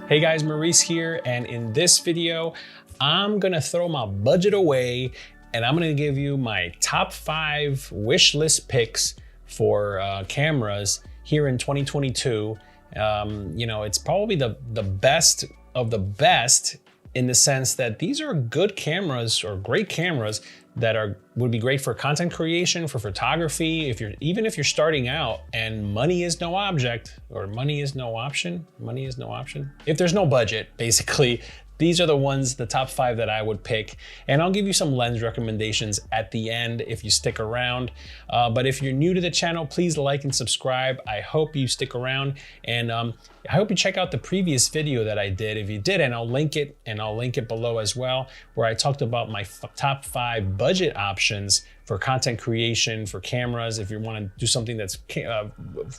Hey guys, Maurice here, and in this video, I'm gonna throw my budget away and I'm gonna give you my top 5 wish list picks for cameras here in 2022. It's probably the best of the best in the sense that these are good cameras or great cameras that would be great for content creation, for photography. Even if you're starting out and money is no object, or money is no option. If there's no budget, basically, these are the top 5 that I would pick. And I'll give you some lens recommendations at the end if you stick around. But if you're new to the channel, please like and subscribe. I hope you stick around, and I hope you check out the previous video that I did. If you did, and I'll link it below as well, where I talked about my top 5 budget options for content creation, for cameras. If you want to do something that's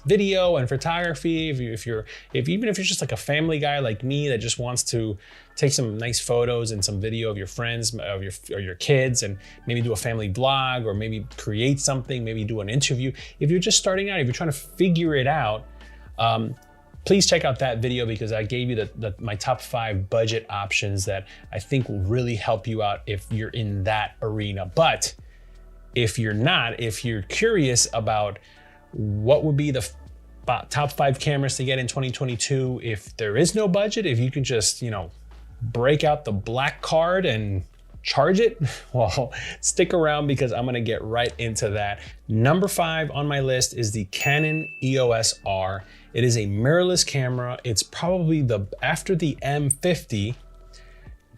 video and photography, even if you're just like a family guy like me that just wants to take some nice photos and some video of your friends, or your kids, and maybe do a family vlog, or maybe create something, maybe do an interview. If you're just starting out, if you're trying to figure it out, please check out that video, because I gave you my top 5 budget options that I think will really help you out if you're in that arena. But if you're not, if you're curious about what would be the top 5 cameras to get in 2022, if there is no budget, if you can just, break out the black card and charge it, well, stick around, because I'm gonna get right into that. Number 5 on my list is the Canon EOS R. It is a mirrorless camera. It's probably after the M50,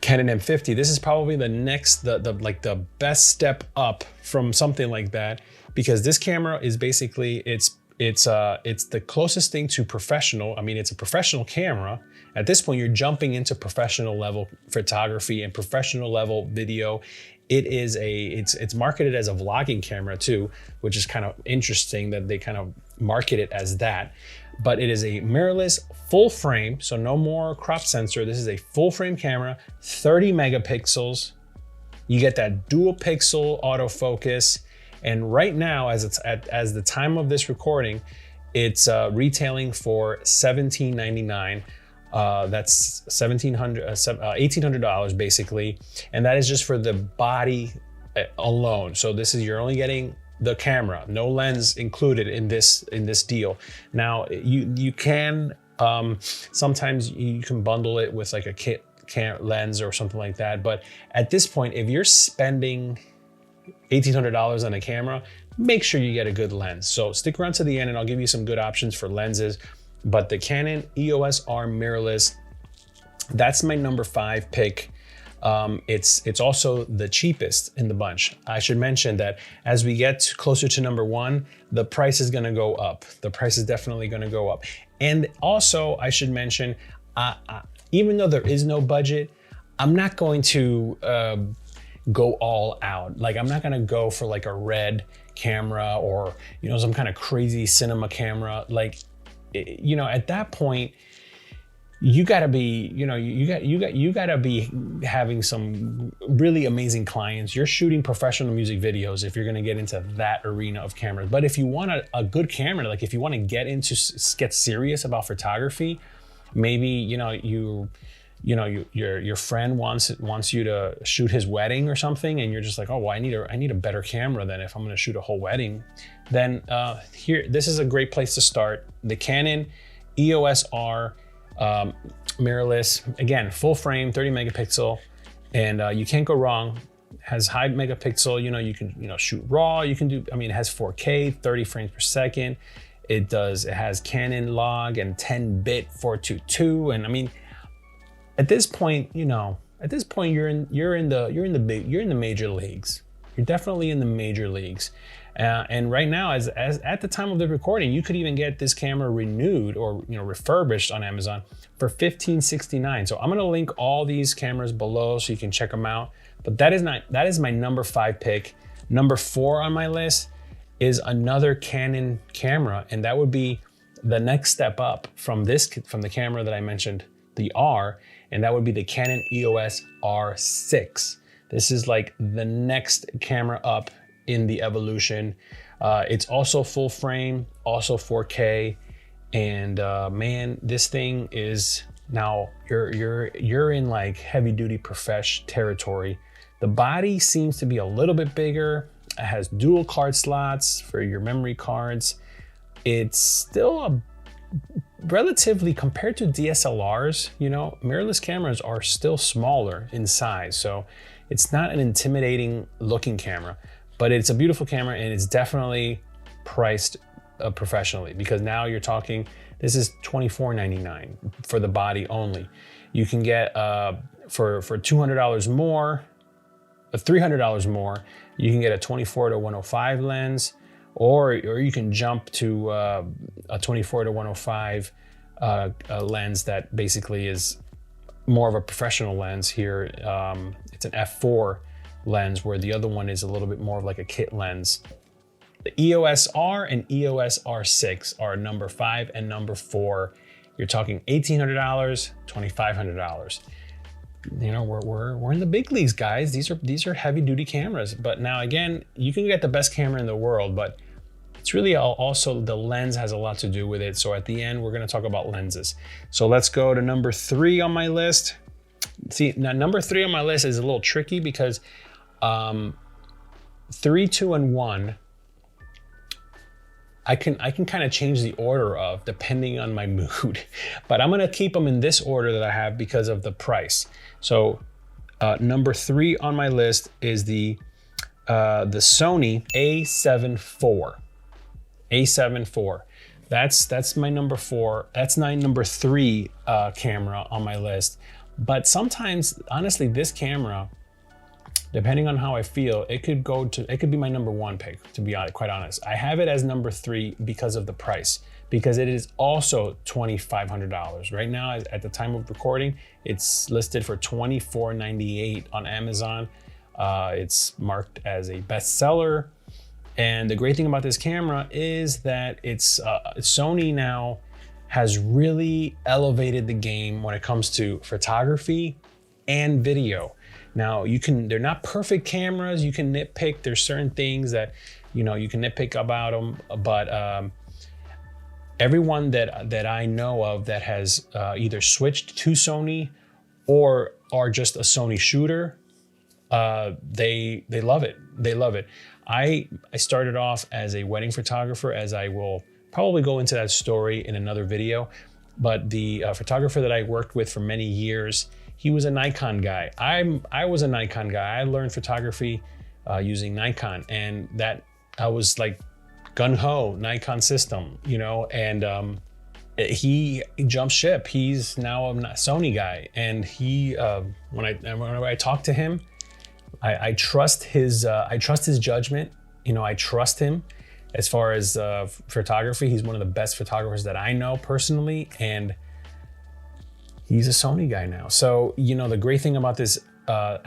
Canon M50, this is probably the next, the best step up from something like that, because this camera is basically, it's the closest thing to professional. I mean, it's a professional camera. At this point, you're jumping into professional level photography and professional level video. It's marketed as a vlogging camera too, which is kind of interesting that they kind of market it as that. But it is a mirrorless full frame, so no more crop sensor. This is a full frame camera, 30 megapixels. You get that dual pixel autofocus. And right now, as the time of this recording, it's retailing for $1,799. That's $1,800 basically, and that is just for the body alone. So you're only getting the camera, no lens included in this deal. Now you can sometimes you can bundle it with like a kit lens or something like that, but at this point, if you're spending $1,800 on a camera, make sure you get a good lens. So stick around to the end and I'll give you some good options for lenses. But the Canon EOS R mirrorless, that's my number 5 pick. It's also the cheapest in the bunch. I should mention that as we get closer to number 1, the price is gonna go up. The price is definitely gonna go up. And also I should mention, even though there is no budget, I'm not going to go all out. Like, I'm not gonna go for like a red camera or, some kind of crazy cinema camera. Like, at that point, you gotta be, you gotta be having some really amazing clients. You're shooting professional music videos if you're gonna get into that arena of cameras. But if you want a good camera, like if you want to get serious about photography, maybe your friend wants you to shoot his wedding or something, and you're just like, oh well, I need a better camera than if I'm gonna shoot a whole wedding. Then this is a great place to start. The Canon EOS R mirrorless, again, full frame, 30 megapixel, and you can't go wrong. Has high megapixel, you can shoot raw, you can do, it has 4K, 30 frames per second. It has Canon log and 10-bit 422, and at this point, you're in the major leagues. You're definitely in the major leagues. And right now, as at the time of the recording, you could even get this camera renewed or refurbished on Amazon for $1,569. So I'm gonna link all these cameras below so you can check them out. But that is my number 5 pick. Number 4 on my list is another Canon camera, and that would be the next step up from the camera that I mentioned, the R, and that would be the Canon EOS R6. This is like the next camera up in the evolution. It's also full frame, also 4K, and man, this thing is Now you're in like heavy duty profesh territory. The body seems to be a little bit bigger. It has dual card slots for your memory cards. It's still a relatively, compared to DSLRs, you know, mirrorless cameras are still smaller in size. So it's not an intimidating looking camera, but it's a beautiful camera, and it's definitely priced professionally, because now you're talking, this is $24.99 for the body only. You can get for $200 more, $300 more, you can get a 24-105 lens, or you can jump to a 24-105 lens that basically is more of a professional lens here. It's an f4 lens, where the other one is a little bit more of like a kit lens. The EOS R and EOS R6 are number 5 and number 4. You're talking $1,800, $2,500. You know, we're in the big leagues, guys. These are heavy duty cameras. But now again, you can get the best camera in the world, but it's really also the lens has a lot to do with it. So at the end, we're going to talk about lenses. So let's go to number 3 on my list. See, now number 3 on my list is a little tricky because 3, 2, and 1. I can kind of change the order of depending on my mood, but I'm gonna keep them in this order that I have because of the price. So number 3 on my list is the Sony A7 IV. A7 IV. That's my number 4. That's my number 3 camera on my list. But sometimes, honestly, this camera, depending on how I feel, it could be my number 1 pick, to be quite honest. I have it as number 3 because of the price, because it is also $2,500. Right now, at the time of recording, it's listed for $24.98 on Amazon. It's marked as a bestseller. And the great thing about this camera is that Sony now has really elevated the game when it comes to photography and video. Now they're not perfect cameras. You can nitpick. There's certain things that, you know, you can nitpick about them, but everyone that I know of that has either switched to Sony or are just a Sony shooter, they love it. They love it. I started off as a wedding photographer, as I will probably go into that story in another video. But the photographer that I worked with for many years, he was a Nikon guy. I was a Nikon guy. I learned photography using Nikon, and that I was like gung-ho Nikon system, you know, and he jumped ship. He's now a Sony guy, and whenever I talk to him, I trust his judgment. You know, I trust him as far as photography. He's one of the best photographers that I know personally, and he's a Sony guy now. So, you know, the great thing about this the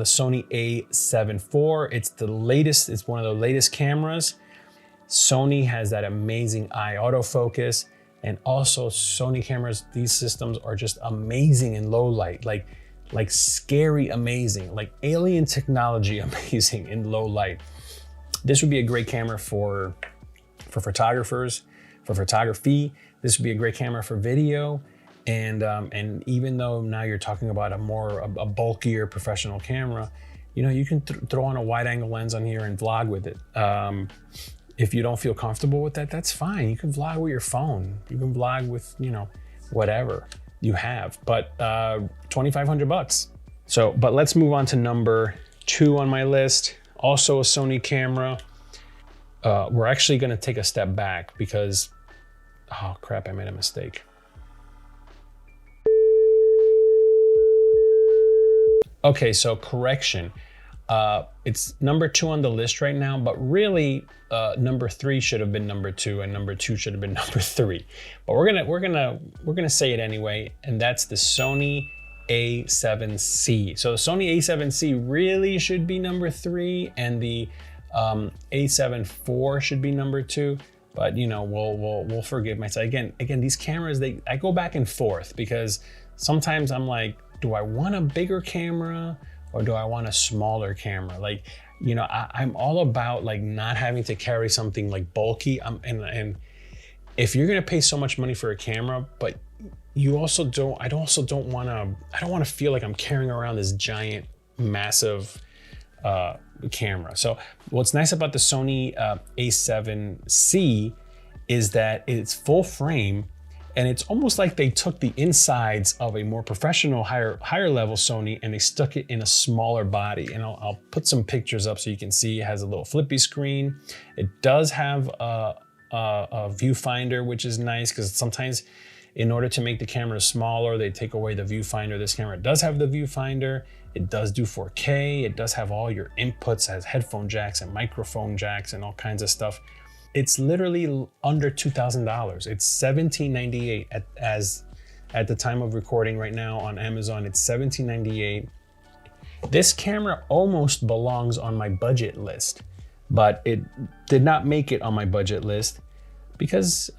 Sony A7 IV, it's the latest, it's one of the latest cameras. Sony has that amazing eye autofocus, and also Sony cameras, these systems are just amazing in low light, like scary amazing, like alien technology amazing in low light. This would be a great camera for photographers, for photography. This would be a great camera for video. And even though now you're talking about a bulkier professional camera, you know, you can throw on a wide angle lens on here and vlog with it. If you don't feel comfortable with that, that's fine. You can vlog with your phone. You can vlog with, you know, whatever you have, but $2,500. So, but let's move on to number 2 on my list. Also a Sony camera. We're actually gonna take a step back because, oh crap, I made a mistake. Okay, so correction. It's number 2 on the list right now, but really number 3 should have been number 2, and number 2 should have been number 3. But we're gonna say it anyway, and that's the Sony A7C. So the Sony A7C really should be number 3, and the A7 IV should be number 2. But you know, we'll forgive myself. Again, these cameras, I go back and forth because sometimes I'm like, do I want a bigger camera or do I want a smaller camera? Like, you know, I'm all about like not having to carry something like bulky. And if you're gonna pay so much money for a camera, but I also don't want to feel like I'm carrying around this giant, massive camera. So what's nice about the Sony A7C is that it's full frame, and it's almost like they took the insides of a more professional, higher level Sony, and they stuck it in a smaller body. And I'll put some pictures up so you can see. It has a little flippy screen. It does have a viewfinder, which is nice, because sometimes in order to make the camera smaller, they take away the viewfinder. This camera does have the viewfinder. It does do 4K. It does have all your inputs, has headphone jacks and microphone jacks and all kinds of stuff. It's literally under $2,000. It's $1,798 at the time of recording right now on Amazon. It's $1,798. This camera almost belongs on my budget list, but it did not make it on my budget list because,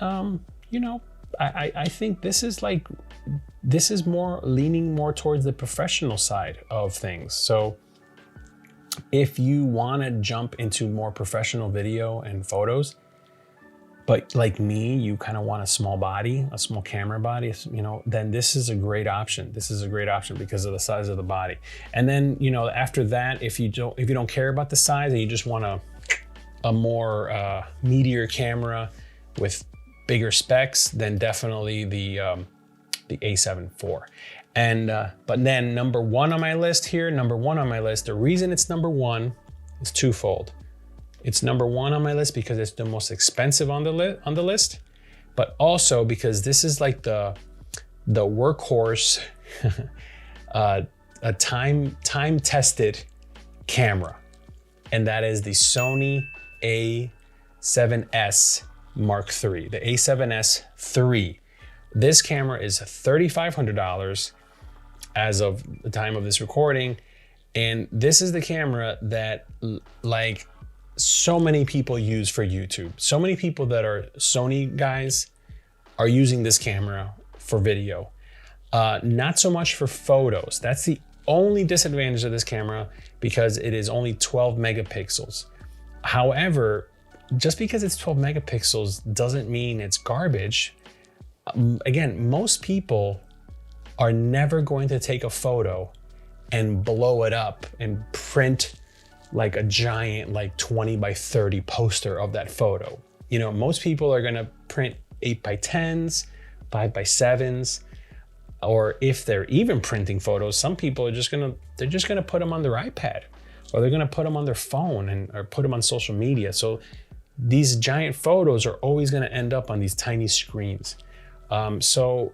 you know, I think this is more leaning more towards the professional side of things. So if you want to jump into more professional video and photos, but like me, you kind of want a small body, a small camera body, you know, then this is a great option. This is a great option because of the size of the body. And then, you know, after that, if you don't care about the size and you just want a more meatier camera with bigger specs, then definitely the A7 IV. And but then number one on my list, the reason it's number one is twofold. It's number one on my list because it's the most expensive on the list, but also because this is like the workhorse, a time-tested camera, and that is the Sony A7S Mark III, the A7S III. This camera is $3,500 as of the time of this recording, and this is the camera that like so many people use for YouTube. So many people that are Sony guys are using this camera for video. Not so much for photos. That's the only disadvantage of this camera because it is only 12 megapixels. However, just because it's 12 megapixels doesn't mean it's garbage. Again, most people are never going to take a photo and blow it up and print like a giant, like 20 by 30 poster of that photo. You know, most people are gonna print 8 by 10s, 5 by 7s, or if they're even printing photos, some people are just gonna put them on their iPad, or they're gonna put them on their phone or put them on social media. So these giant photos are always gonna end up on these tiny screens. So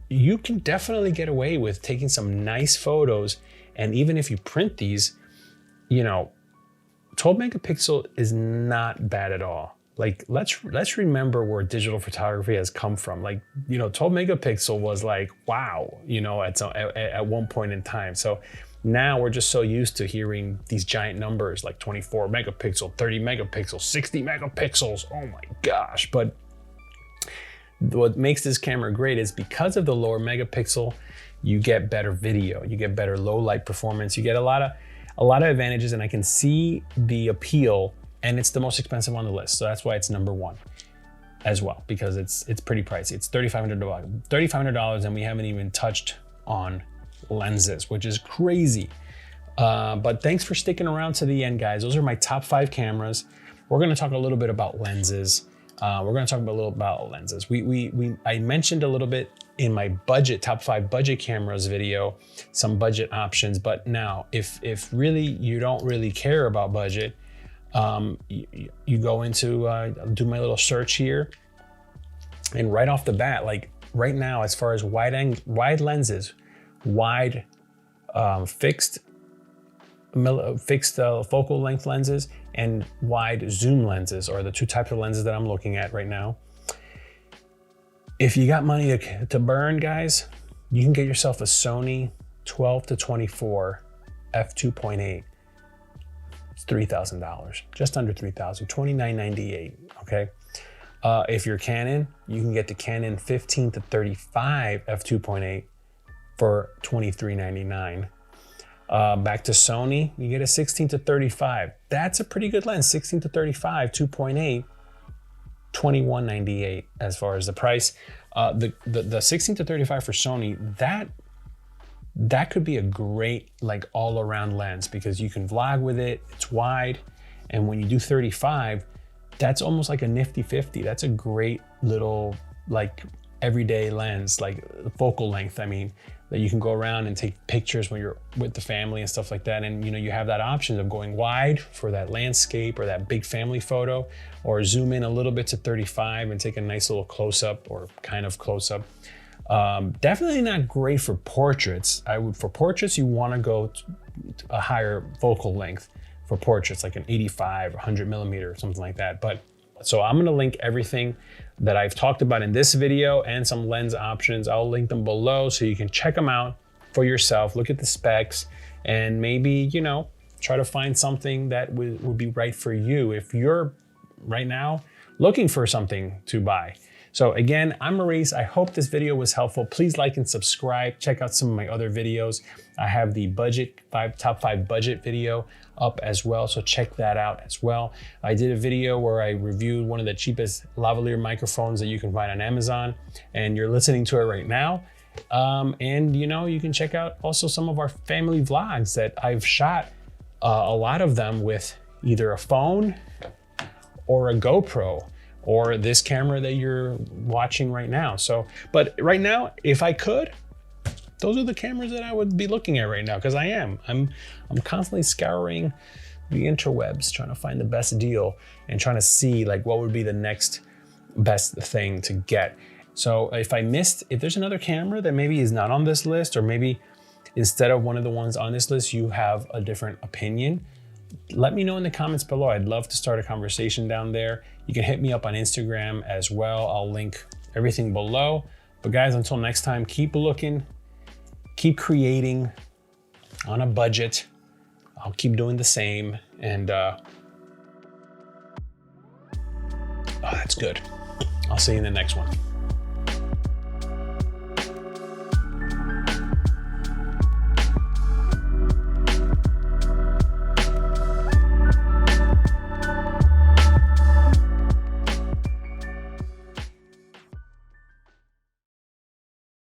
you can definitely get away with taking some nice photos, and even if you print these, you know, 12 megapixel is not bad at all. Like, let's remember where digital photography has come from. Like, you know, 12 megapixel was like, wow, you know, at one point in time. So now we're just so used to hearing these giant numbers like 24 megapixel, 30 megapixels, 60 megapixels. Oh my gosh. But what makes this camera great is because of the lower megapixel, you get better video, you get better low light performance, you get a lot of advantages, and I can see the appeal, and it's the most expensive on the list. So that's why it's number one as well, because it's pretty pricey. It's $3,500, and we haven't even touched on lenses, which is crazy. But thanks for sticking around to the end, guys. Those are my top 5 cameras. We're gonna talk a little bit about lenses. I mentioned a little bit in my top 5 budget cameras video, some budget options. But now, if really you don't really care about budget, you go into do my little search here, and right off the bat, like right now, as far as wide lenses, wide fixed focal length lenses and wide zoom lenses are the two types of lenses that I'm looking at right now. If you got money to burn, guys, you can get yourself a Sony 12-24 f2.8. It's $3,000, just under $3,000, $2,998, okay? If you're Canon, you can get the Canon 15-35 f2.8 for $23.99. Back to Sony, you get a 16-35. That's a pretty good lens, 16-35, 2.8, $21.98 as far as the price. The 16 to 35 for Sony, that could be a great like all around lens because you can vlog with it, it's wide. And when you do 35, that's almost like a nifty 50. That's a great little like everyday lens, like focal length, I mean, that you can go around and take pictures when you're with the family and stuff like that. And you know, you have that option of going wide for that landscape or that big family photo, or zoom in a little bit to 35 and take a nice little close up or kind of close up. Definitely not great for portraits. For portraits, you want to go to a higher focal length for portraits, like an 85 or 100 millimeter or something like that. But so I'm going to link everything that I've talked about in this video and some lens options. I'll link them below so you can check them out for yourself, look at the specs, and maybe, you know, try to find something that would be right for you if you're right now looking for something to buy. So again, I'm Maurice. I hope this video was helpful. Please like and subscribe. Check out some of my other videos. I have the top 5 budget video up as well, so check that out as well. I did a video where I reviewed one of the cheapest lavalier microphones that you can find on Amazon, and you're listening to it right now. And you know, you can check out also some of our family vlogs that I've shot, a lot of them with either a phone or a GoPro, or this camera that you're watching right now. So, but right now, if I could, those are the cameras that I would be looking at right now, because I'm constantly scouring the interwebs, trying to find the best deal and trying to see like what would be the next best thing to get. So if there's another camera that maybe is not on this list, or maybe instead of one of the ones on this list, you have a different opinion, let me know in the comments below. I'd love to start a conversation down there. You can hit me up on Instagram as well. I'll link everything below. But guys, until next time, keep looking, keep creating on a budget. I'll keep doing the same. And oh, that's good. I'll see you in the next one.